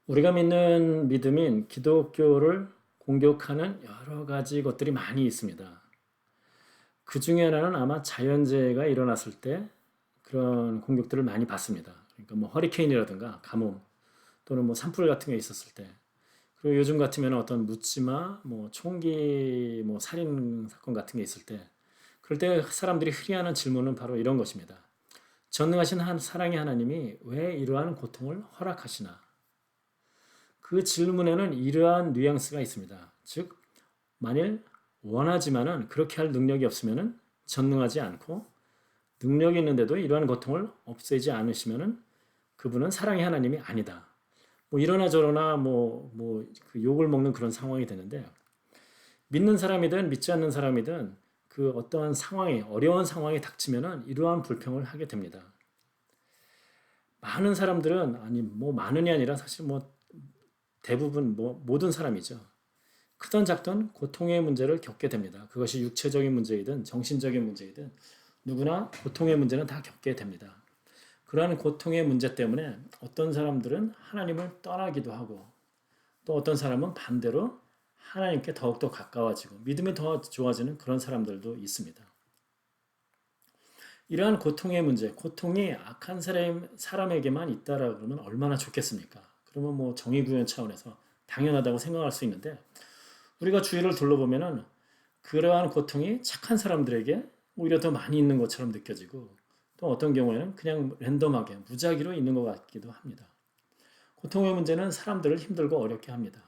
우리가 믿는 믿음인 기독교를 공격하는 여러 가지 것들이 많이 있습니다. 그 중에 하나는 아마 자연재해가 일어났을 때 그런 공격들을 많이 받습니다. 그러니까 뭐 허리케인이라든가 가뭄 또는 뭐 산불 같은 게 있었을 때, 그리고 요즘 같으면 어떤 묻지마, 뭐 총기, 뭐 살인 사건 같은 게 있을 때, 그럴 때 사람들이 흔히하는 질문은 바로 이런 것입니다. 전능하신 사랑의 하나님이 왜 이러한 고통을 허락하시나? 그 질문에는 이러한 뉘앙스가 있습니다. 즉, 만일 원하지만은 그렇게 할 능력이 없으면은 전능하지 않고, 능력이 있는데도 이러한 고통을 없애지 않으시면은 그분은 사랑의 하나님이 아니다. 뭐 이러나 저러나 그 욕을 먹는 그런 상황이 되는데, 믿는 사람이든 믿지 않는 사람이든 그 어떠한 상황이, 어려운 상황이 닥치면은 이러한 불평을 하게 됩니다. 많은 사람들은, 아니 뭐 많은이 아니라 사실 뭐 대부분 뭐 모든 사람이죠. 크던 작던 고통의 문제를 겪게 됩니다. 그것이 육체적인 문제이든 정신적인 문제이든 누구나 고통의 문제는 다 겪게 됩니다. 그러한 고통의 문제 때문에 어떤 사람들은 하나님을 떠나기도 하고, 또 어떤 사람은 반대로 하나님께 더욱더 가까워지고 믿음이 더 좋아지는 그런 사람들도 있습니다. 이러한 고통의 문제, 고통이 악한 사람에게만 있다라고 그러면 얼마나 좋겠습니까? 그러면 뭐 정의구현 차원에서 당연하다고 생각할 수 있는데, 우리가 주위를 둘러보면은 그러한 고통이 착한 사람들에게 오히려 더 많이 있는 것처럼 느껴지고, 또 어떤 경우에는 그냥 랜덤하게 무작위로 있는 것 같기도 합니다. 고통의 문제는 사람들을 힘들고 어렵게 합니다.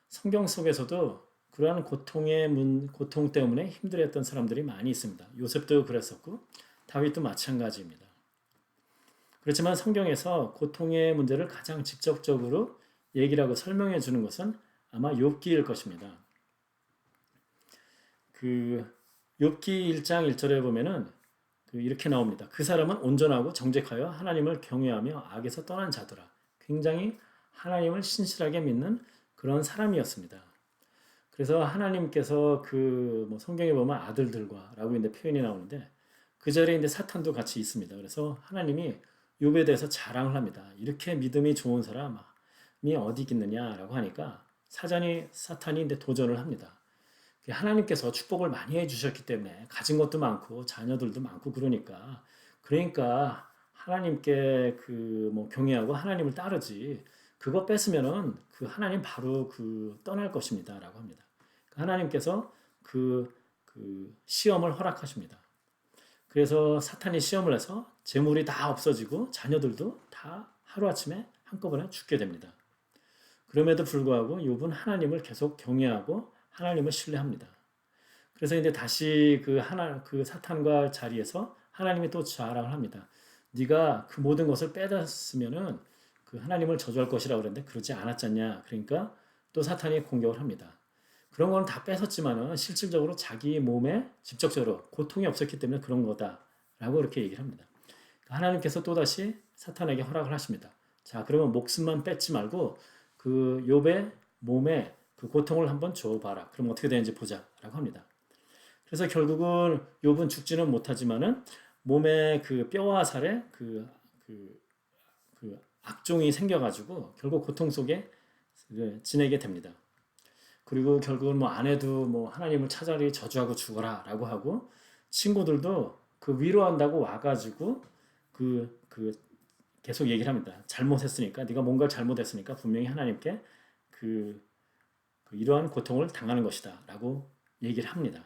성경 속에서도 그러한 고통 때문에 힘들었던 사람들이 많이 있습니다. 요셉도 그랬었고 다윗도 마찬가지입니다. 그렇지만 성경에서 고통의 문제를 가장 직접적으로 얘기를 하고 설명해 주는 것은 아마 욥기일 것입니다. 그 욥기 1장 1절에 보면은 이렇게 나옵니다. 그 사람은 온전하고 정직하여 하나님을 경외하며 악에서 떠난 자더라. 굉장히 하나님을 신실하게 믿는 그런 사람이었습니다. 그래서 하나님께서 뭐 성경에 보면 아들들과라고 이제 표현이 나오는데, 그 자리에 이제 사탄도 같이 있습니다. 그래서 하나님이 욥에 대해서 자랑을 합니다. 이렇게 믿음이 좋은 사람이 어디 있느냐라고 하니까 사탄이 이제 도전을 합니다. 하나님께서 축복을 많이 해주셨기 때문에 가진 것도 많고 자녀들도 많고, 그러니까 하나님께 뭐 경외하고 하나님을 따르지, 그거 뺏으면은 그 하나님 바로 떠날 것입니다라고 합니다. 하나님께서 시험을 허락하십니다. 그래서 사탄이 시험을 해서 재물이 다 없어지고 자녀들도 다 하루아침에 한꺼번에 죽게 됩니다. 그럼에도 불구하고 욥은 하나님을 계속 경외하고 하나님을 신뢰합니다. 그래서 이제 다시 그 사탄과 자리에서 하나님이 또 자랑을 합니다. 네가 그 모든 것을 빼앗으면은 그 하나님을 저주할 것이라고 그랬는데 그러지 않았잖냐. 그러니까 또 사탄이 공격을 합니다. 그런 건 다 뺏었지만은 실질적으로 자기 몸에 직접적으로 고통이 없었기 때문에 그런 거다라고 이렇게 얘기를 합니다. 하나님께서 또다시 사탄에게 허락을 하십니다. 자, 그러면 목숨만 뺏지 말고 그 욥의 몸에 그 고통을 한번 줘봐라. 그럼 어떻게 되는지 보자라고 합니다. 그래서 결국은 욥은 죽지는 못하지만은 몸에 그 뼈와 살에 악종이 생겨가지고 결국 고통 속에 지내게 됩니다. 그리고 결국은 뭐 아내도 뭐 하나님을 차라리 저주하고 죽어라라고 하고, 친구들도 그 위로한다고 와가지고 계속 얘기를 합니다. 잘못했으니까, 네가 뭔가를 잘못했으니까 분명히 하나님께 이러한 고통을 당하는 것이다라고 얘기를 합니다.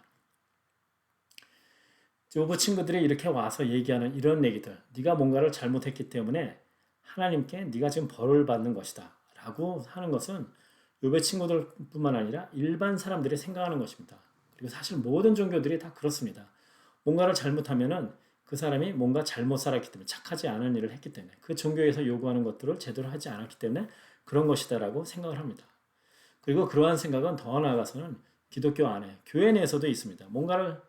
욥의 친구들이 이렇게 와서 얘기하는 이런 얘기들, 네가 뭔가를 잘못했기 때문에 하나님께 네가 지금 벌을 받는 것이다라고 하는 것은 욥의 친구들뿐만 아니라 일반 사람들이 생각하는 것입니다. 그리고 사실 모든 종교들이 다 그렇습니다. 뭔가를 잘못하면은 그 사람이 뭔가 잘못 살았기 때문에, 착하지 않은 일을 했기 때문에, 그 종교에서 요구하는 것들을 제대로 하지 않았기 때문에 그런 것이다라고 생각을 합니다. 그리고 그러한 생각은 더 나아가서는 기독교 안에, 교회 내에서도 있습니다. 뭔가를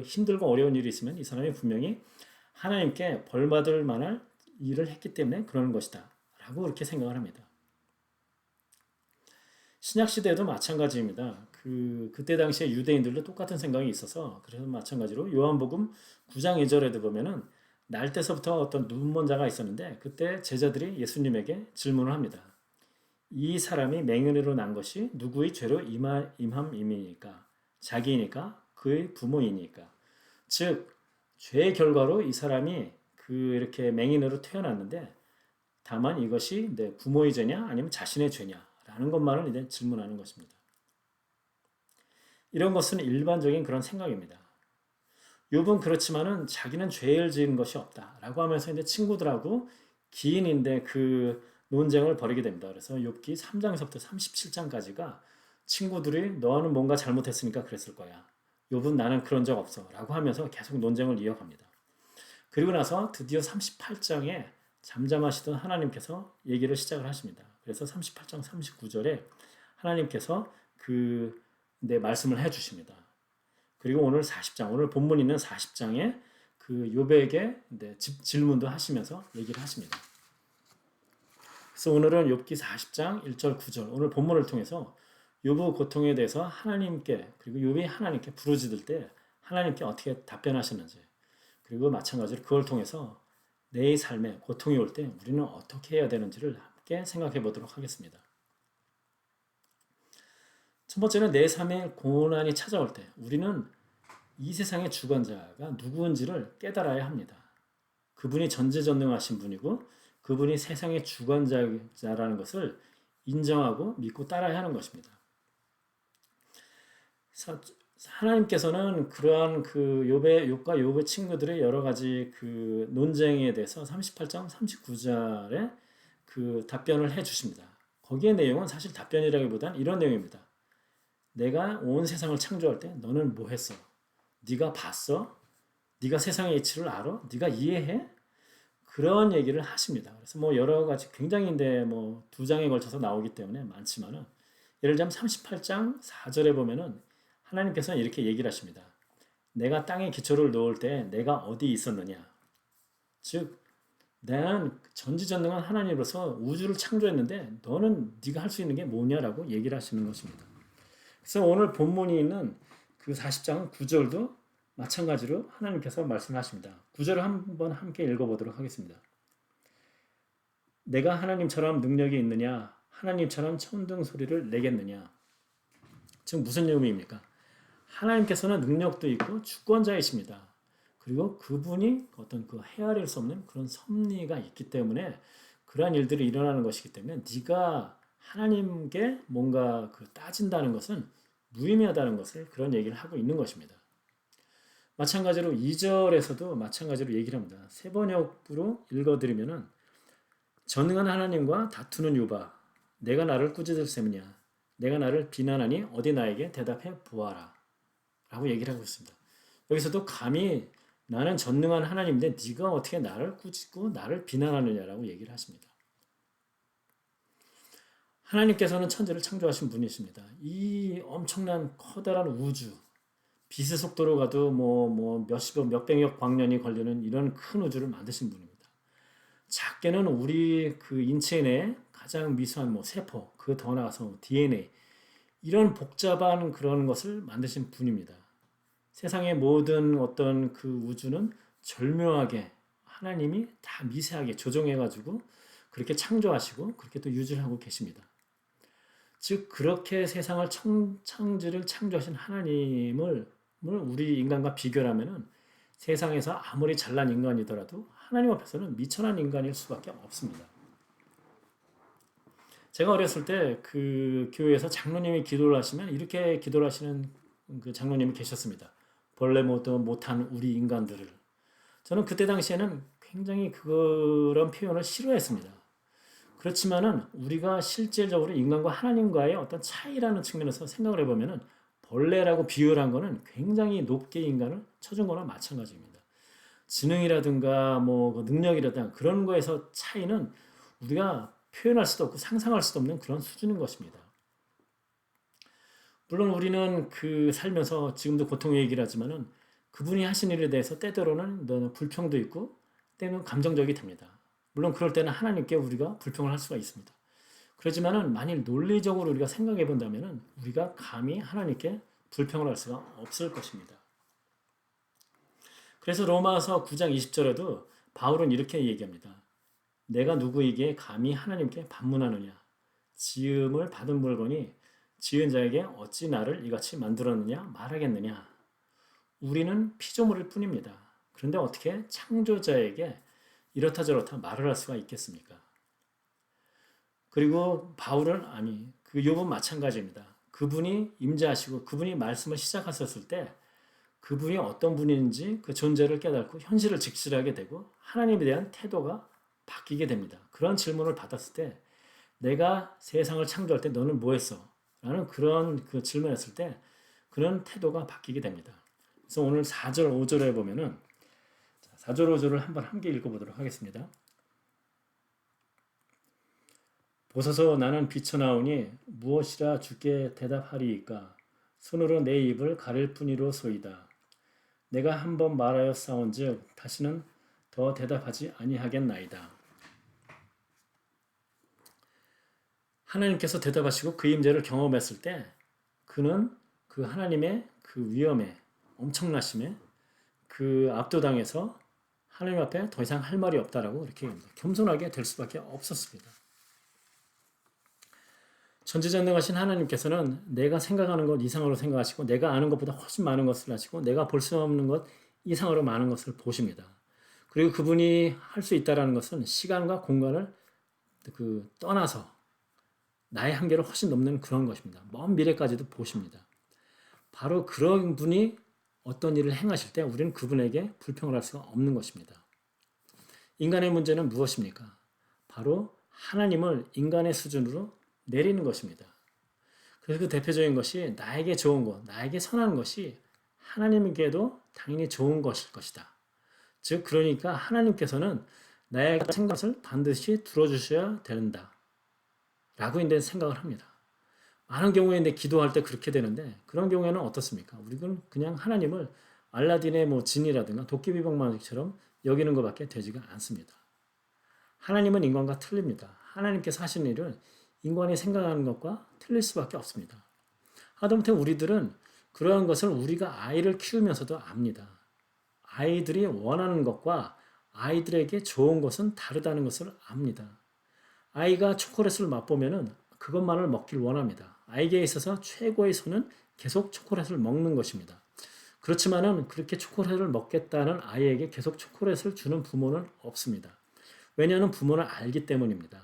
힘들고 어려운 일이 있으면 이 사람이 분명히 하나님께 벌받을 만한 일을 했기 때문에 그러는 것이다 라고 그렇게 생각을 합니다. 신약시대에도 마찬가지입니다. 그때 당시에 유대인들도 똑같은 생각이 있어서, 그래서 마찬가지로 요한복음 9장 2절에도 보면은 날 때서부터 어떤 눈먼 자가 있었는데 그때 제자들이 예수님에게 질문을 합니다. 이 사람이 맹인으로 난 것이 누구의 죄로 임함임이니까 자기이니까 그의 부모이니까 즉 죄의 결과로 이 사람이 그 이렇게 맹인으로 태어났는데 다만 이것이 내 부모의 죄냐 아니면 자신의 죄냐라는 것만을 이제 질문하는 것입니다. 이런 것은 일반적인 그런 생각입니다. 욥은 그렇지만은 자기는 죄를 지은 것이 없다라고 하면서 이제 친구들하고 기인인데 그 논쟁을 벌이게 됩니다. 그래서 욥기 3장에서부터 37장까지가 친구들이 너는 뭔가 잘못했으니까 그랬을 거야. 욥은 나는 그런 적 없어라고 하면서 계속 논쟁을 이어갑니다. 그리고 나서 드디어 38장에 잠잠하시던 하나님께서 얘기를 시작을 하십니다. 그래서 38장 39절에 하나님께서 말씀을 해 주십니다. 그리고 오늘 40장, 오늘 본문 있는 40장에 그 욥에게 질문도 하시면서 얘기를 하십니다. 그래서 오늘은 욥기 40장 1절 9절 오늘 본문을 통해서 욥의 고통에 대해서 하나님께 그리고 욥이 하나님께 부르짖을 때 하나님께 어떻게 답변하셨는지 그리고 마찬가지로 그걸 통해서 내 삶에 고통이 올 때 우리는 어떻게 해야 되는지를 함께 생각해 보도록 하겠습니다. 첫 번째는 내 삶에 고난이 찾아올 때 우리는 이 세상의 주관자가 누구인지를 깨달아야 합니다. 그분이 전지전능하신 분이고 그분이 세상의 주관자라는 것을 인정하고 믿고 따라야 하는 것입니다. 하나님께서는 그러한 욥과 욥의 친구들의 여러 가지 그 논쟁에 대해서 38장 39절에 그 답변을 해 주십니다. 거기에 내용은 사실 답변이라기보다는 이런 내용입니다. 내가 온 세상을 창조할 때 너는 뭐 했어? 네가 봤어? 네가 세상의 이치를 알아? 네가 이해해? 그런 얘기를 하십니다. 그래서 뭐 여러 가지 굉장히인데 뭐 2장에 걸쳐서 나오기 때문에 많지만은 예를 들자면 38장 4절에 보면은 하나님께서는 이렇게 얘기를 하십니다. 내가 땅에 기초를 놓을 때 내가 어디 있었느냐? 즉 나는 전지전능한 하나님으로서 우주를 창조했는데 너는 네가 할 수 있는 게 뭐냐라고 얘기를 하시는 것입니다. 그래서 오늘 본문이 있는 그 40장 9절도 마찬가지로 하나님께서 말씀하십니다. 9절을 한번 함께 읽어보도록 하겠습니다. 내가 하나님처럼 능력이 있느냐? 하나님처럼 천둥 소리를 내겠느냐? 즉 무슨 의미입니까? 하나님께서는 능력도 있고 주권자이십니다. 그리고 그분이 어떤 그 헤아릴 수 없는 그런 섭리가 있기 때문에 그러한 일들이 일어나는 것이기 때문에 네가 하나님께 뭔가 따진다는 것은 무의미하다는 것을 그런 얘기를 하고 있는 것입니다. 마찬가지로 2절에서도 마찬가지로 얘기를 합니다. 세 번역으로 읽어드리면은 전능한 하나님과 다투는 욥아 내가 나를 꾸짖을 셈이냐 내가 나를 비난하니 어디 나에게 대답해 보아라 라고 얘기를 하고 있습니다. 여기서도 감히 나는 전능한 하나님인데 네가 어떻게 나를 꾸짖고 나를 비난하느냐라고 얘기를 하십니다. 하나님께서는 천지를 창조하신 분이십니다. 이 엄청난 커다란 우주 빛의 속도로 가도 몇십억 몇백억 광년이 걸리는 이런 큰 우주를 만드신 분입니다. 작게는 우리 그 인체 내 가장 미소한 세포 그 더 나아가서 DNA 이런 복잡한 그런 것을 만드신 분입니다. 세상의 모든 어떤 그 우주는 절묘하게 하나님이 다 미세하게 조정해가지고 그렇게 창조하시고 그렇게 또 유지를 하고 계십니다. 즉 그렇게 세상을 창조를 창조하신 하나님을 우리 인간과 비교하면은 세상에서 아무리 잘난 인간이더라도 하나님 앞에서는 미천한 인간일 수밖에 없습니다. 제가 어렸을 때 그 교회에서 장로님이 기도를 하시면 이렇게 기도를 하시는 그 장로님이 계셨습니다. 본래 못한 우리 인간들을. 저는 그때 당시에는 굉장히 그런 표현을 싫어했습니다. 그렇지만은 우리가 실질적으로 인간과 하나님과의 어떤 차이라는 측면에서 생각을 해보면은 벌레라고 비유를 한 거는 굉장히 높게 인간을 쳐준 거나 마찬가지입니다. 지능이라든가 능력이라든가 그런 거에서 차이는 우리가 표현할 수도 없고 상상할 수도 없는 그런 수준인 것입니다. 물론 우리는 살면서 지금도 고통의 얘기를 하지만은 그분이 하신 일에 대해서 때때로는 불평도 있고 때는 감정적이 됩니다. 물론 그럴 때는 하나님께 우리가 불평을 할 수가 있습니다. 그렇지만은 만일 논리적으로 우리가 생각해 본다면은 우리가 감히 하나님께 불평을 할 수가 없을 것입니다. 그래서 로마서 9장 20절에도 바울은 이렇게 얘기합니다. 내가 누구에게 감히 하나님께 반문하느냐? 지음을 받은 물건이 지은 자에게 어찌 나를 이같이 만들었느냐 말하겠느냐. 우리는 피조물일 뿐입니다. 그런데 어떻게 창조자에게 이렇다 저렇다 말을 할 수가 있겠습니까? 그리고 바울은 그 욥은 마찬가지입니다. 그분이 임재하시고 그분이 말씀을 시작하셨을 때 그분이 어떤 분인지 그 존재를 깨닫고 현실을 직시하게 되고 하나님에 대한 태도가 바뀌게 됩니다. 그런 질문을 받았을 때 내가 세상을 창조할 때 너는 뭐 했어? 라는 그런 그 질문을 했을 때 그런 태도가 바뀌게 됩니다. 그래서 오늘 4절, 5절에 보면은 4절, 5절을 한번 함께 읽어보도록 하겠습니다. 보소서 나는 비쳐나오니 무엇이라 주께 대답하리이까? 손으로 내 입을 가릴 뿐이로소이다. 내가 한번 말하여 싸운즉 다시는 더 대답하지 아니하겠나이다. 하나님께서 대답하시고 그 임재를 경험했을 때 그는 그 하나님의 그 위엄에 엄청나심에 그 압도당해서 하나님 앞에 더 이상 할 말이 없다라고 이렇게 겸손하게 될 수밖에 없었습니다. 전지전능하신 하나님께서는 내가 생각하는 것 이상으로 생각하시고 내가 아는 것보다 훨씬 많은 것을 하시고 내가 볼 수 없는 것 이상으로 많은 것을 보십니다. 그리고 그분이 할 수 있다는 것은 시간과 공간을 떠나서 나의 한계를 훨씬 넘는 그런 것입니다. 먼 미래까지도 보십니다. 바로 그런 분이 어떤 일을 행하실 때 우리는 그분에게 불평을 할 수가 없는 것입니다. 인간의 문제는 무엇입니까? 바로 하나님을 인간의 수준으로 내리는 것입니다. 그래서 그 대표적인 것이 나에게 좋은 것, 나에게 선한 것이 하나님께도 당연히 좋은 것일 것이다. 즉 그러니까 하나님께서는 나의 생각을 반드시 들어주셔야 된다. 라고 이제 생각을 합니다. 많은 경우에 이제 기도할 때 그렇게 되는데 그런 경우에는 어떻습니까? 우리는 그냥 하나님을 알라딘의 진이라든가 도깨비 방망이처럼 여기는 것밖에 되지가 않습니다. 하나님은 인간과 틀립니다. 하나님께서 하시는 일은 인간이 생각하는 것과 틀릴 수밖에 없습니다. 하다못해 우리들은 그러한 것을 우리가 아이를 키우면서도 압니다. 아이들이 원하는 것과 아이들에게 좋은 것은 다르다는 것을 압니다. 아이가 초콜릿을 맛보면은 그것만을 먹길 원합니다. 아이에게 있어서 최고의 선은 계속 초콜릿을 먹는 것입니다. 그렇지만은 그렇게 초콜릿을 먹겠다는 아이에게 계속 초콜릿을 주는 부모는 없습니다. 왜냐하면 부모는 알기 때문입니다.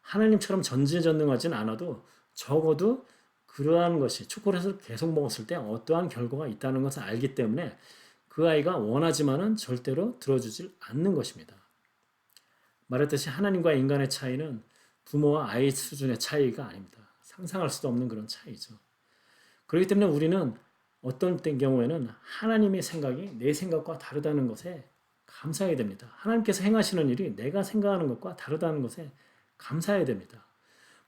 하나님처럼 전지전능하진 않아도 적어도 그러한 것이 초콜릿을 계속 먹었을 때 어떠한 결과가 있다는 것을 알기 때문에 그 아이가 원하지만은 절대로 들어주질 않는 것입니다. 말했듯이 하나님과 인간의 차이는 부모와 아이 수준의 차이가 아닙니다. 상상할 수도 없는 그런 차이죠. 그렇기 때문에 우리는 어떤 경우에는 하나님의 생각이 내 생각과 다르다는 것에 감사해야 됩니다. 하나님께서 행하시는 일이 내가 생각하는 것과 다르다는 것에 감사해야 됩니다.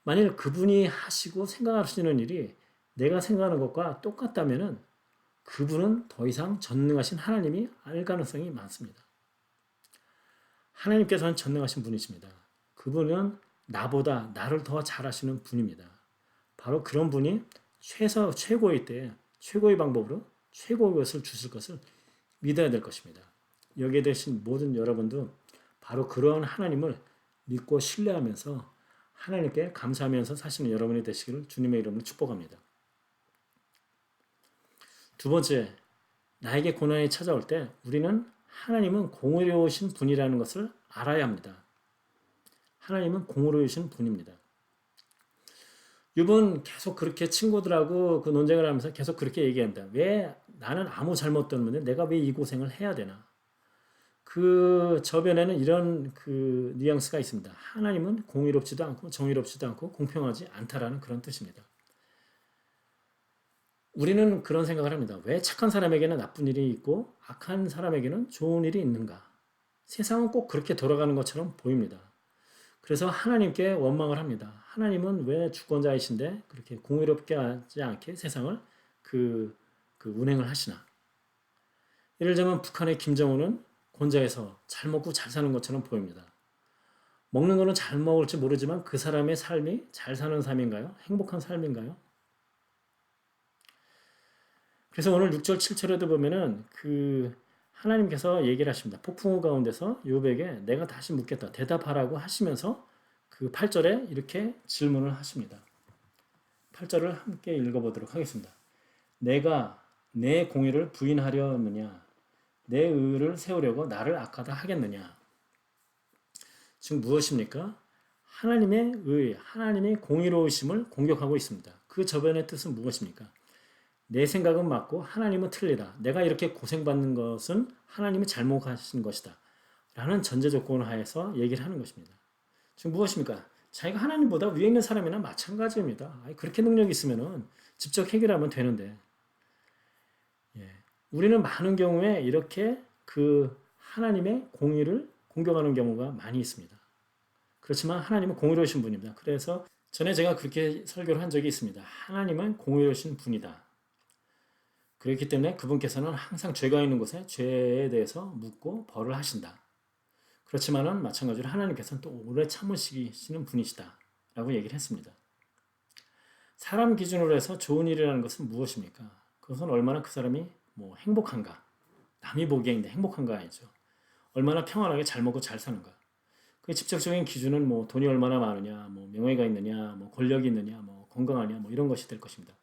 만일 그분이 하시고 생각하시는 일이 내가 생각하는 것과 똑같다면 그분은 더 이상 전능하신 하나님이 아닐 가능성이 많습니다. 하나님께서는 전능하신 분이십니다. 그분은 나보다 나를 더 잘하시는 분입니다. 바로 그런 분이 최고의 때 최고의 방법으로 최고의 것을 주실 것을 믿어야 될 것입니다. 여기에 대신 모든 여러분도 바로 그런 하나님을 믿고 신뢰하면서 하나님께 감사하면서 사시는 여러분이 되시기를 주님의 이름으로 축복합니다. 두 번째, 나에게 고난이 찾아올 때 우리는 하나님은 공의로우신 분이라는 것을 알아야 합니다. 하나님은 공의로우신 분입니다. 욥은 계속 그렇게 친구들하고 그 논쟁을 하면서 계속 그렇게 얘기합니다. 왜 나는 아무 잘못도 없는데 내가 왜 이 고생을 해야 되나? 그 저변에는 이런 그 뉘앙스가 있습니다. 하나님은 공의롭지도 않고 정의롭지도 않고 공평하지 않다라는 그런 뜻입니다. 우리는 그런 생각을 합니다. 왜 착한 사람에게는 나쁜 일이 있고 악한 사람에게는 좋은 일이 있는가? 세상은 꼭 그렇게 돌아가는 것처럼 보입니다. 그래서 하나님께 원망을 합니다. 하나님은 왜 주권자이신데 그렇게 공의롭게 하지 않게 세상을 운행을 하시나? 예를 들면 북한의 김정은은 권좌에서 잘 먹고 잘 사는 것처럼 보입니다. 먹는 거는 잘 먹을지 모르지만 그 사람의 삶이 잘 사는 삶인가요? 행복한 삶인가요? 그래서 오늘 6절, 7절에도 보면은 하나님께서 얘기를 하십니다. 폭풍우 가운데서 욥에게 내가 다시 묻겠다. 대답하라고 하시면서 그 8절에 이렇게 질문을 하십니다. 8절을 함께 읽어보도록 하겠습니다. 내가 내 공의를 부인하려느냐? 내 의를 세우려고 나를 악하다 하겠느냐? 지금 무엇입니까? 하나님의 의, 하나님의 공의로우심을 공격하고 있습니다. 그 저변의 뜻은 무엇입니까? 내 생각은 맞고 하나님은 틀리다. 내가 이렇게 고생받는 것은 하나님이 잘못하신 것이다. 라는 전제 조건을 하에서 얘기를 하는 것입니다. 지금 무엇입니까? 자기가 하나님보다 위에 있는 사람이나 마찬가지입니다. 그렇게 능력이 있으면 직접 해결하면 되는데, 우리는 많은 경우에 이렇게 그 하나님의 공의를 공격하는 경우가 많이 있습니다. 그렇지만 하나님은 공의로우신 분입니다. 그래서 전에 제가 그렇게 설교를 한 적이 있습니다. 하나님은 공의로우신 분이다. 그렇기 때문에 그분께서는 항상 죄가 있는 곳에 죄에 대해서 묻고 벌을 하신다. 그렇지만은 마찬가지로 하나님께서는 또 오래 참으시는 분이시다. 라고 얘기를 했습니다. 사람 기준으로 해서 좋은 일이라는 것은 무엇입니까? 그것은 얼마나 그 사람이 행복한가. 남이 보기에 행복한가 아니죠. 얼마나 평안하게 잘 먹고 잘 사는가. 그 직접적인 기준은 돈이 얼마나 많으냐, 명예가 있느냐, 권력이 있느냐, 건강하냐, 이런 것이 될 것입니다.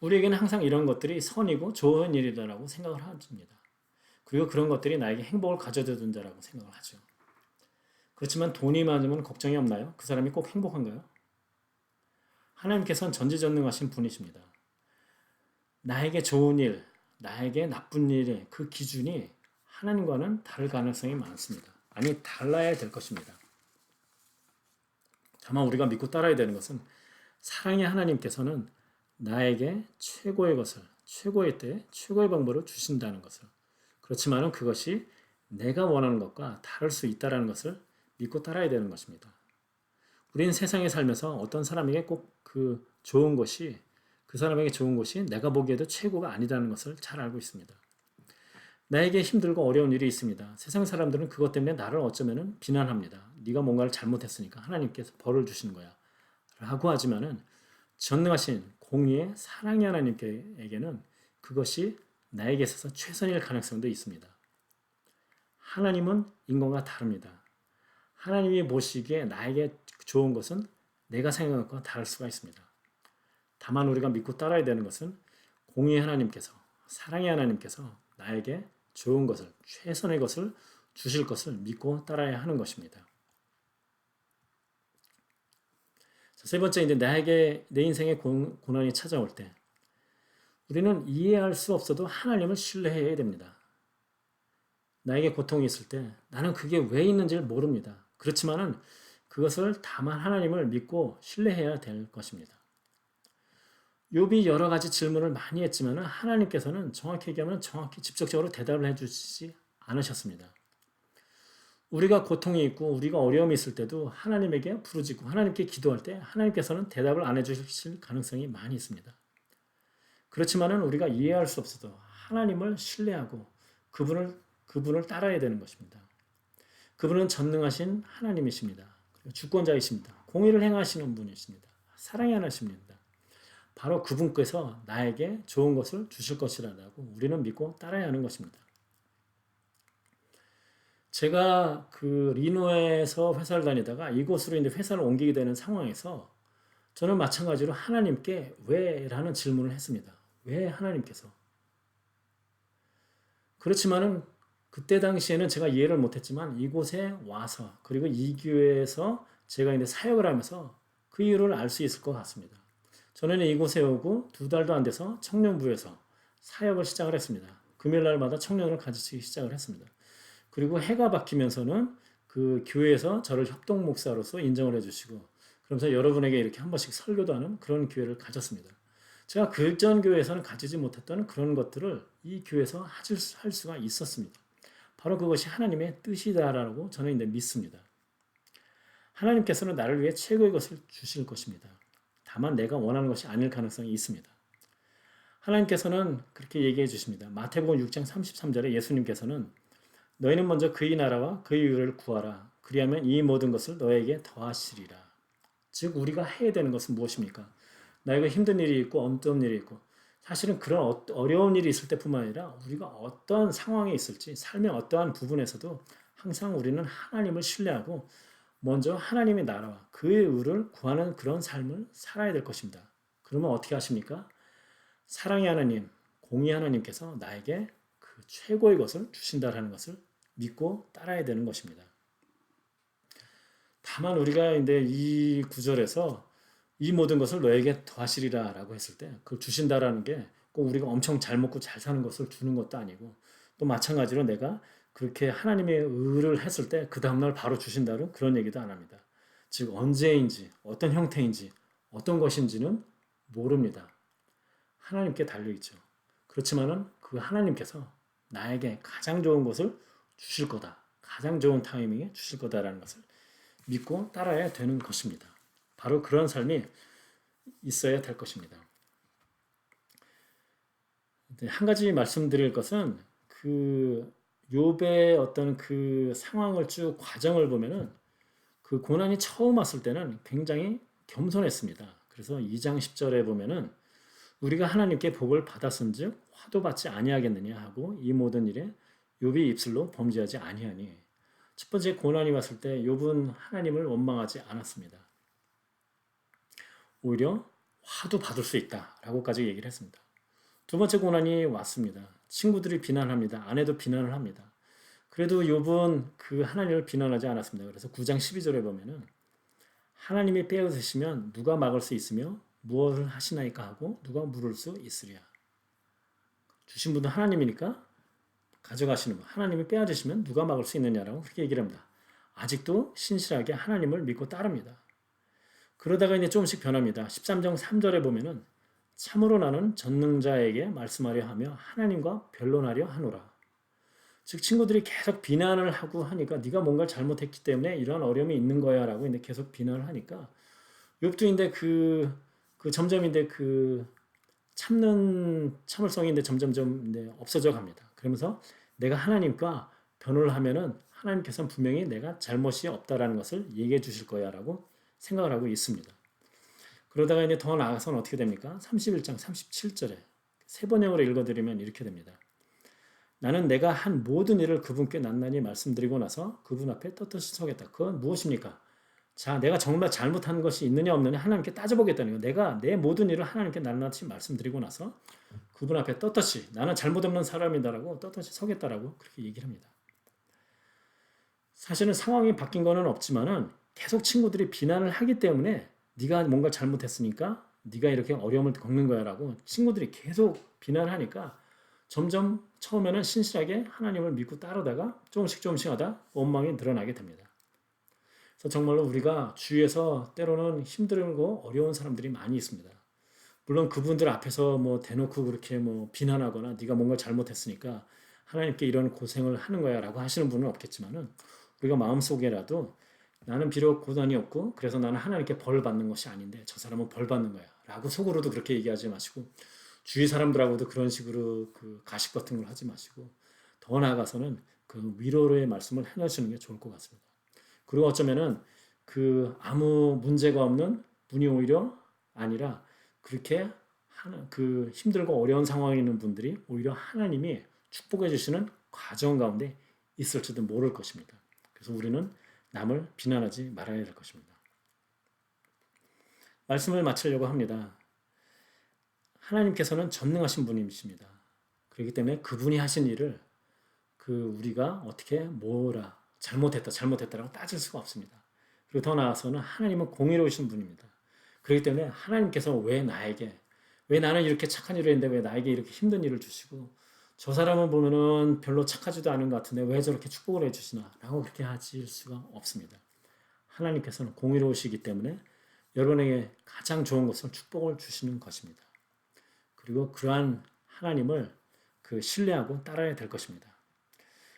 우리에게는 항상 이런 것들이 선이고 좋은 일이다라고 생각을 합니다. 그리고 그런 것들이 나에게 행복을 가져다 준다라고 생각을 하죠. 그렇지만 돈이 많으면 걱정이 없나요? 그 사람이 꼭 행복한가요? 하나님께서는 전지전능하신 분이십니다. 나에게 좋은 일, 나에게 나쁜 일의 그 기준이 하나님과는 다를 가능성이 많습니다. 아니, 달라야 될 것입니다. 다만 우리가 믿고 따라야 되는 것은 사랑의 하나님께서는 나에게 최고의 것을, 최고의 때, 최고의 방법을 주신다는 것을. 그렇지만은 그것이 내가 원하는 것과 다를 수 있다는 것을 믿고 따라야 되는 것입니다. 우리는 세상에 살면서 어떤 사람에게 꼭 그 좋은 것이, 그 사람에게 좋은 것이 내가 보기에도 최고가 아니라는 것을 잘 알고 있습니다. 나에게 힘들고 어려운 일이 있습니다. 세상 사람들은 그것 때문에 나를 어쩌면은 비난합니다. 네가 뭔가를 잘못했으니까 하나님께서 벌을 주시는 거야. 라고 하지만은 전능하신 공의의 사랑의 하나님께에게는 그것이 나에게 있어서 최선일 가능성도 있습니다. 하나님은 인간과 다릅니다. 하나님이 보시기에 나에게 좋은 것은 내가 생각한 것과 다를 수가 있습니다. 다만 우리가 믿고 따라야 되는 것은 공의의 하나님께서, 사랑의 하나님께서 나에게 좋은 것을, 최선의 것을 주실 것을 믿고 따라야 하는 것입니다. 세 번째, 이제 나에게 내 인생에 고난이 찾아올 때 우리는 이해할 수 없어도 하나님을 신뢰해야 됩니다. 나에게 고통이 있을 때 나는 그게 왜 있는지를 모릅니다. 그렇지만은 그것을 다만 하나님을 믿고 신뢰해야 될 것입니다. 욥이 여러 가지 질문을 많이 했지만 하나님께서는 정확히 얘기하면 정확히 직접적으로 대답을 해주시지 않으셨습니다. 우리가 고통이 있고 우리가 어려움이 있을 때도 하나님에게 부르짖고 하나님께 기도할 때 하나님께서는 대답을 안 해주실 가능성이 많이 있습니다. 그렇지만은 우리가 이해할 수 없어도 하나님을 신뢰하고 그분을 따라야 되는 것입니다. 그분은 전능하신 하나님이십니다. 주권자이십니다. 공의를 행하시는 분이십니다. 사랑이 하나십니다. 바로 그분께서 나에게 좋은 것을 주실 것이라고 우리는 믿고 따라야 하는 것입니다. 제가 그 리노에서 회사를 다니다가 이곳으로 이제 회사를 옮기게 되는 상황에서 저는 마찬가지로 하나님께 왜? 라는 질문을 했습니다. 왜 하나님께서? 그렇지만은 그때 당시에는 제가 이해를 못했지만 이곳에 와서 그리고 이 교회에서 제가 이제 사역을 하면서 그 이유를 알 수 있을 것 같습니다. 저는 이곳에 오고 2달도 안 돼서 청년부에서 사역을 시작을 했습니다. 금요일 날마다 청년을 가지기 시작을 했습니다. 그리고 해가 바뀌면서는 그 교회에서 저를 협동 목사로서 인정을 해주시고 그러면서 여러분에게 이렇게 한 번씩 설교도 하는 그런 기회를 가졌습니다. 제가 그전 교회에서는 가지지 못했던 그런 것들을 이 교회에서 할 수가 있었습니다. 바로 그것이 하나님의 뜻이다라고 저는 이제 믿습니다. 하나님께서는 나를 위해 최고의 것을 주실 것입니다. 다만 내가 원하는 것이 아닐 가능성이 있습니다. 하나님께서는 그렇게 얘기해 주십니다. 마태복음 6장 33절에 예수님께서는 너희는 먼저 그의 나라와 그의 의를 구하라. 그리하면 이 모든 것을 너에게 더하시리라. 즉 우리가 해야 되는 것은 무엇입니까? 나에게 힘든 일이 있고 어려운 일이 있고 사실은 그런 어려운 일이 있을 때뿐만 아니라 우리가 어떠한 상황에 있을지 삶의 어떠한 부분에서도 항상 우리는 하나님을 신뢰하고 먼저 하나님의 나라와 그의 의를 구하는 그런 삶을 살아야 될 것입니다. 그러면 어떻게 하십니까? 사랑의 하나님, 공의 하나님께서 나에게 그 최고의 것을 주신다라는 것을 믿고 따라야 되는 것입니다. 다만 우리가 이제 이 구절에서 이 모든 것을 너에게 더하시리라라고 했을 때 그걸 주신다라는 게 꼭 우리가 엄청 잘 먹고 잘 사는 것을 주는 것도 아니고 또 마찬가지로 내가 그렇게 하나님의 의를 했을 때 그 다음날 바로 주신다는 그런 얘기도 안 합니다. 즉 언제인지 어떤 형태인지 어떤 것인지는 모릅니다. 하나님께 달려있죠. 그렇지만은 그 하나님께서 나에게 가장 좋은 것을 주실 거다. 가장 좋은 타이밍에 주실 거다라는 것을 믿고 따라야 되는 것입니다. 바로 그런 삶이 있어야 될 것입니다. 한 가지 말씀드릴 것은 그 욥의 어떤 그 상황을 쭉 과정을 보면은 그 고난이 처음 왔을 때는 굉장히 겸손했습니다. 그래서 2장 10절에 보면은 우리가 하나님께 복을 받았은즉 화도 받지 아니하겠느냐 하고 이 모든 일에 욥이 입술로 범죄하지 아니하니 첫 번째 고난이 왔을 때 욥은 하나님을 원망하지 않았습니다. 오히려 화도 받을 수 있다라고까지 얘기를 했습니다. 두 번째 고난이 왔습니다. 친구들이 비난합니다. 아내도 비난을 합니다. 그래도 욥은 그 하나님을 비난하지 않았습니다. 그래서 9장 12절에 보면은 하나님이 빼앗으시면 누가 막을 수 있으며 무엇을 하시나이까 하고 누가 물을 수 있으랴. 주신 분은 하나님이니까 가져가시는 분. 하나님이 빼앗으시면 누가 막을 수 있느냐라고 그렇게 얘기를 합니다. 아직도 신실하게 하나님을 믿고 따릅니다. 그러다가 이제 조금씩 변합니다. 13장 3절에 보면은 참으로 나는 전능자에게 말씀하려 하며 하나님과 변론하려 하노라. 즉 친구들이 계속 비난을 하고 하니까 네가 뭔가를 잘못했기 때문에 이러한 어려움이 있는 거야라고 이제 계속 비난을 하니까 욥도 이제 그 점점 이제 그 참는 참을성이 이제 점점점 이제 없어져 갑니다. 그러면서 내가 하나님과 변호를 하면은 하나님께서는 분명히 내가 잘못이 없다라는 것을 얘기해 주실 거야라고 생각을 하고 있습니다. 그러다가 이제 더 나아가서는 어떻게 됩니까? 31장 37절에 세 번역으로 읽어드리면 이렇게 됩니다. 나는 내가 한 모든 일을 그분께 낱낱이 말씀드리고 나서 그분 앞에 떳떳이 서겠다. 그건 무엇입니까? 자, 내가 정말 잘못한 것이 있느냐 없느냐 하나님께 따져보겠다는 거. 내가 내 모든 일을 하나님께 낱낱이 말씀드리고 나서 그분 앞에 떳떳이 나는 잘못 없는 사람이다라고 떳떳이 서겠다라고 그렇게 얘기를 합니다. 사실은 상황이 바뀐 거는 없지만은 계속 친구들이 비난을 하기 때문에 네가 뭔가 잘못했으니까 네가 이렇게 어려움을 겪는 거야라고 친구들이 계속 비난하니까 점점 처음에는 신실하게 하나님을 믿고 따르다가 조금씩 하다 원망이 늘어나게 됩니다. 그래서 정말로 우리가 주위에서 때로는 힘들고 어려운 사람들이 많이 있습니다. 물론 그분들 앞에서 뭐 대놓고 그렇게 뭐 비난하거나 네가 뭔가 잘못했으니까 하나님께 이런 고생을 하는 거야라고 하시는 분은 없겠지만은 우리가 마음속에라도 나는 비록 고난이 없고 그래서 나는 하나님께 벌 받는 것이 아닌데 저 사람은 벌 받는 거야 라고 속으로도 그렇게 얘기하지 마시고 주위 사람들하고도 그런 식으로 그 가식 같은 걸 하지 마시고 더 나아가서는 그 위로의 말씀을 해주시는 게 좋을 것 같습니다. 그리고 어쩌면은 그 아무 문제가 없는 분이 오히려 아니라 그렇게 하는 그 힘들고 어려운 상황에 있는 분들이 오히려 하나님이 축복해 주시는 과정 가운데 있을지도 모를 것입니다. 그래서 우리는 남을 비난하지 말아야 될 것입니다. 말씀을 마치려고 합니다. 하나님께서는 전능하신 분이십니다. 그렇기 때문에 그분이 하신 일을 그 우리가 어떻게 뭐라 잘못했다라고 따질 수가 없습니다. 그리고 더 나아가서는 하나님은 공의로우신 분입니다. 그렇기 때문에 하나님께서 왜 나는 이렇게 착한 일을 했는데 왜 나에게 이렇게 힘든 일을 주시고 저 사람은 보면은 별로 착하지도 않은 것 같은데 왜 저렇게 축복을 해주시나 라고 그렇게 하실 수가 없습니다. 하나님께서는 공의로우시기 때문에 여러분에게 가장 좋은 것을 축복을 주시는 것입니다. 그리고 그러한 하나님을 그 신뢰하고 따라야 될 것입니다.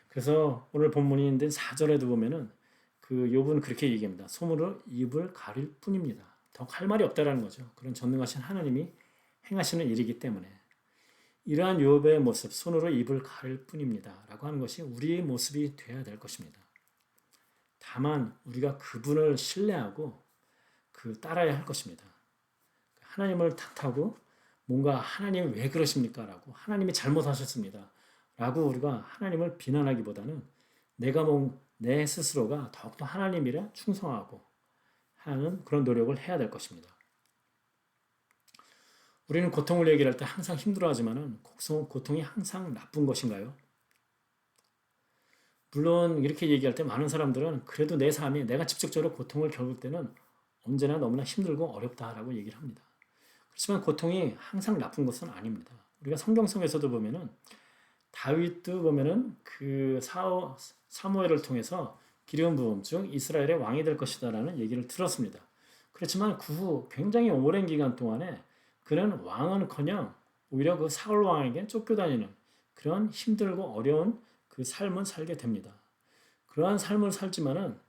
그래서 오늘 본문인데 4절에도 보면은 그 욥은 그렇게 얘기합니다. 솜으로 입을 가릴 뿐입니다. 더 할 말이 없다라는 거죠. 그런 전능하신 하나님이 행하시는 일이기 때문에 이러한 욥의 모습, 손으로 입을 가릴 뿐입니다. 라고 하는 것이 우리의 모습이 되어야 될 것입니다. 다만 우리가 그분을 신뢰하고 그 따라야 할 것입니다. 하나님을 탓하고 뭔가 하나님 왜 그러십니까? 라고 하나님이 잘못하셨습니다. 라고 우리가 하나님을 비난하기보다는 내가 내 스스로가 더욱더 하나님 일에 충성하고 하는 그런 노력을 해야 될 것입니다. 우리는 고통을 얘기할 때 항상 힘들어하지만은 고통이 항상 나쁜 것인가요? 물론 이렇게 얘기할 때 많은 사람들은 그래도 내 삶이 내가 직접적으로 고통을 겪을 때는 언제나 너무나 힘들고 어렵다라고 얘기를 합니다. 그렇지만 고통이 항상 나쁜 것은 아닙니다. 우리가 성경성에서도 보면은 다윗도 보면은 그 사무엘을 통해서 기름 부음 중 이스라엘의 왕이 될 것이다라는 얘기를 들었습니다. 그렇지만 그 후 굉장히 오랜 기간 동안에 그는 왕은커녕 오히려 그 사울 왕에게 쫓겨다니는 그런 힘들고 어려운 그 삶을 살게 됩니다. 그러한 삶을 살지만은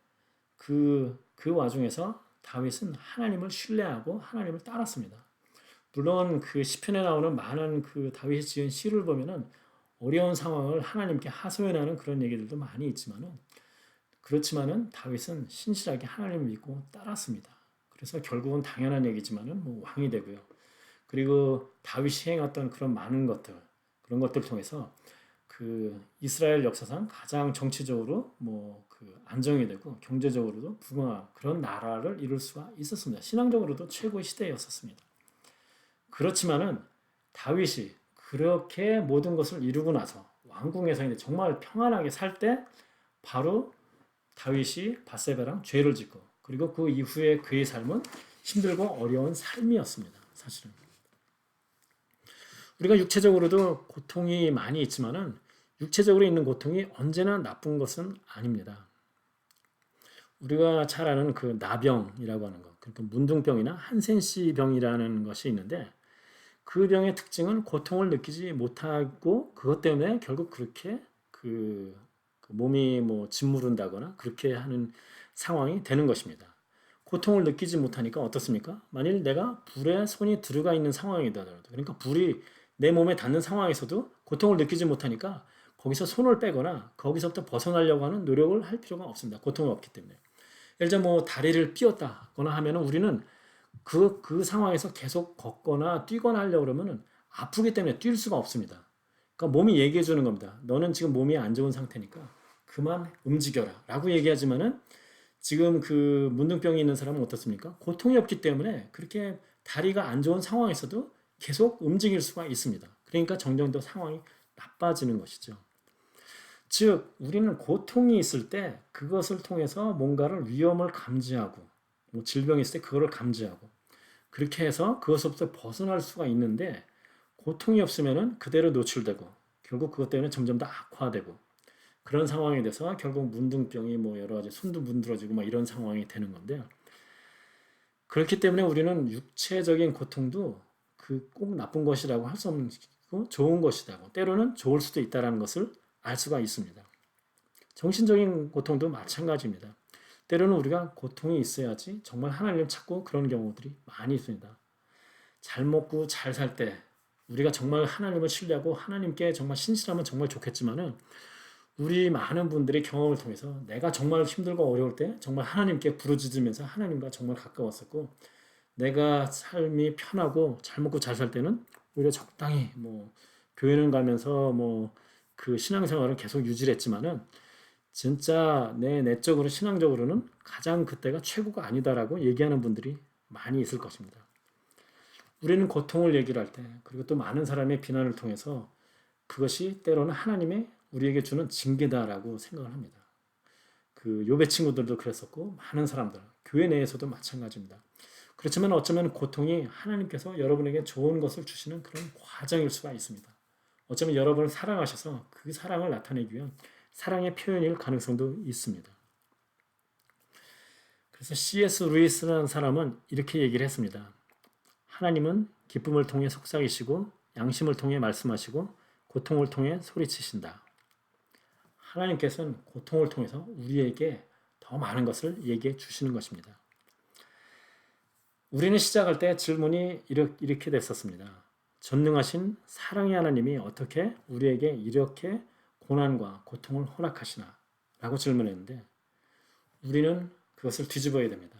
그 와중에서 다윗은 하나님을 신뢰하고 하나님을 따랐습니다. 물론 그 시편에 나오는 많은 그 다윗이 지은 시를 보면은 어려운 상황을 하나님께 하소연하는 그런 얘기들도 많이 있지만은 그렇지만은 다윗은 신실하게 하나님을 믿고 따랐습니다. 그래서 결국은 당연한 얘기지만은 뭐 왕이 되고요. 그리고 다윗이 행했던 그런 많은 것들 그런 것들 통해서 그 이스라엘 역사상 가장 정치적으로 뭐 그 안정이 되고 경제적으로도 부강한 그런 나라를 이룰 수가 있었습니다. 신앙적으로도 최고의 시대였었습니다. 그렇지만은 다윗이 그렇게 모든 것을 이루고 나서 왕궁에서 이제 정말 평안하게 살 때 바로 다윗이 밧세바랑 죄를 짓고 그리고 그 이후에 그의 삶은 힘들고 어려운 삶이었습니다. 사실은 우리가 육체적으로도 고통이 많이 있지만은 육체적으로 있는 고통이 언제나 나쁜 것은 아닙니다. 우리가 잘 아는 그 나병이라고 하는 것, 그러니까 문둥병이나 한센시 병이라는 것이 있는데 그 병의 특징은 고통을 느끼지 못하고 그것 때문에 결국 그렇게 그 몸이 뭐 짓무른다거나 그렇게 하는 상황이 되는 것입니다. 고통을 느끼지 못하니까 어떻습니까? 만일 내가 불에 손이 들어가 있는 상황이다 하더라도 그러니까 불이 내 몸에 닿는 상황에서도 고통을 느끼지 못하니까 거기서 손을 빼거나 거기서부터 벗어나려고 하는 노력을 할 필요가 없습니다. 고통이 없기 때문에. 예를 들어 뭐 다리를 삐었다거나 하면은 우리는 그 상황에서 계속 걷거나 뛰거나 하려고 그러면은 아프기 때문에 뛸 수가 없습니다. 그러니까 몸이 얘기해 주는 겁니다. 너는 지금 몸이 안 좋은 상태니까 그만 움직여라 라고 얘기하지만은 지금 그 문둥병이 있는 사람은 어떻습니까? 고통이 없기 때문에 그렇게 다리가 안 좋은 상황에서도 계속 움직일 수가 있습니다. 그러니까 점점 더 상황이 나빠지는 것이죠. 즉, 우리는 고통이 있을 때 그것을 통해서 뭔가를 위험을 감지하고, 뭐 질병이 있을 때 그거를 감지하고, 그렇게 해서 그것으로부터 벗어날 수가 있는데, 고통이 없으면 그대로 노출되고, 결국 그것 때문에 점점 더 악화되고, 그런 상황이 돼서 결국 문둥병이 뭐 여러 가지 손도 문드러지고 막 이런 상황이 되는 건데요. 그렇기 때문에 우리는 육체적인 고통도 그 꼭 나쁜 것이라고 할 수 없는 것이고 좋은 것이라고 때로는 좋을 수도 있다는 것을 알 수가 있습니다. 정신적인 고통도 마찬가지입니다. 때로는 우리가 고통이 있어야지 정말 하나님을 찾고 그런 경우들이 많이 있습니다. 잘 먹고 잘 살 때 우리가 정말 하나님을 신뢰하고 하나님께 정말 신실하면 정말 좋겠지만은 우리 많은 분들의 경험을 통해서 내가 정말 힘들고 어려울 때 정말 하나님께 부르짖으면서 하나님과 정말 가까웠었고 내가 삶이 편하고 잘 먹고 잘 살 때는 오히려 적당히 뭐 교회는 가면서 뭐 그 신앙생활을 계속 유지를 했지만은 진짜 내 내적으로 신앙적으로는 가장 그때가 최고가 아니다라고 얘기하는 분들이 많이 있을 것입니다. 우리는 고통을 얘기를 할 때 그리고 또 많은 사람의 비난을 통해서 그것이 때로는 하나님의 우리에게 주는 징계다라고 생각을 합니다. 그 욥의 친구들도 그랬었고 많은 사람들 교회 내에서도 마찬가지입니다. 그렇지만 어쩌면 고통이 하나님께서 여러분에게 좋은 것을 주시는 그런 과정일 수가 있습니다. 어쩌면 여러분을 사랑하셔서 그 사랑을 나타내기 위한 사랑의 표현일 가능성도 있습니다. 그래서 C.S. 루이스라는 사람은 이렇게 얘기를 했습니다. 하나님은 기쁨을 통해 속삭이시고 양심을 통해 말씀하시고 고통을 통해 소리치신다. 하나님께서는 고통을 통해서 우리에게 더 많은 것을 얘기해 주시는 것입니다. 우리는 시작할 때 질문이 이렇게 됐었습니다. 전능하신 사랑의 하나님이 어떻게 우리에게 이렇게 고난과 고통을 허락하시나? 라고 질문했는데 우리는 그것을 뒤집어야 됩니다.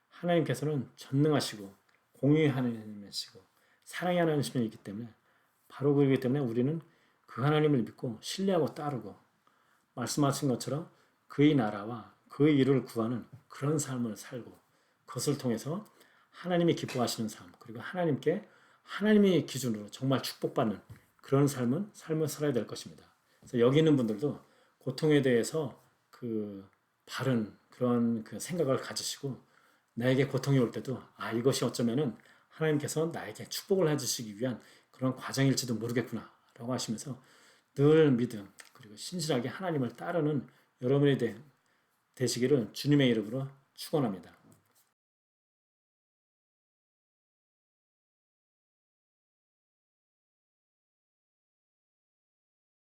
하나님께서는 전능하시고 공의하는 하나님이시고 사랑의 하나님이시기 때문에 바로 그렇기 때문에 우리는 그 하나님을 믿고 신뢰하고 따르고 말씀하신 것처럼 그의 나라와 그의 일을 구하는 그런 삶을 살고 그것을 통해서 하나님이 기뻐하시는 삶 그리고 하나님께 하나님의 기준으로 정말 축복받는 그런 삶을 살아야 될 것입니다. 그래서 여기 있는 분들도 고통에 대해서 그 바른 그런 그 생각을 가지시고 나에게 고통이 올 때도 이것이 어쩌면은 하나님께서 나에게 축복을 해주시기 위한 그런 과정일지도 모르겠구나 라고 하시면서 늘 믿음 그리고 신실하게 하나님을 따르는 여러분이 되시기를 주님의 이름으로 축원합니다.